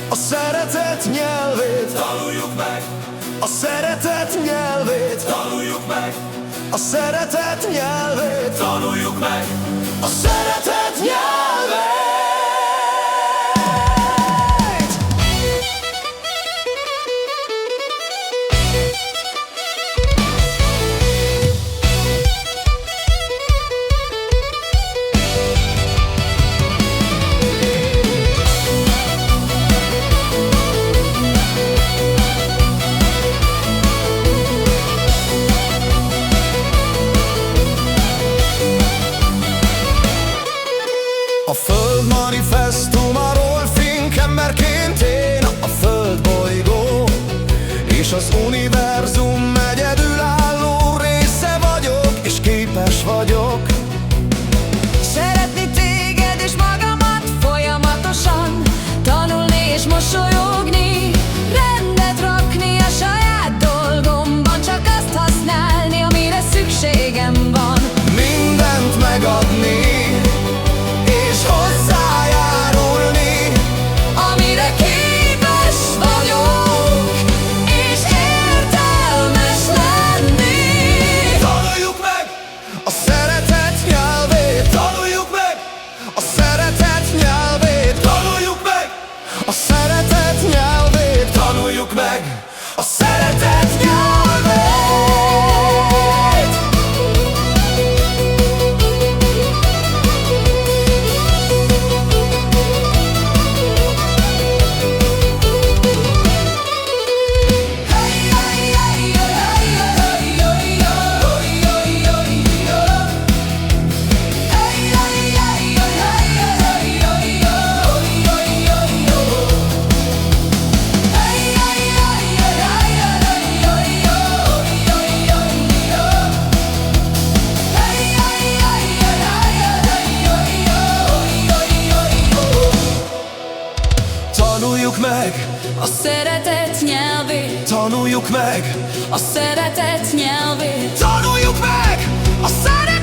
A szeretet nyelvét tanuljuk meg, a szeretet nyelvét tanuljuk meg, a szeretet nyelvét tanuljuk meg. a szeretet nyelvét. A föld manifestuma, Rolf Fink emberként én a földbolygó és az univerzum egyedülálló része vagyok, és képes vagyok szeretni téged és magamat folyamatosan, tanulni és mosolyogni, rendet rakni a saját dolgomban, csak azt használni, amire szükségem van. mindent megadni és hozzájárulni, Amire képes vagyok, és értelmes lenni. Tanuljuk meg, a szeretet nyelvét tanuljuk meg, a szeretet nyelvét tanuljuk meg, a szeretet nyelvét tanuljuk meg. a szeretet nyelvét. Tanuljuk meg, A szeretet nyelvét, tanuljuk meg, a szeretet nyelvét. tanuljuk meg a szeretet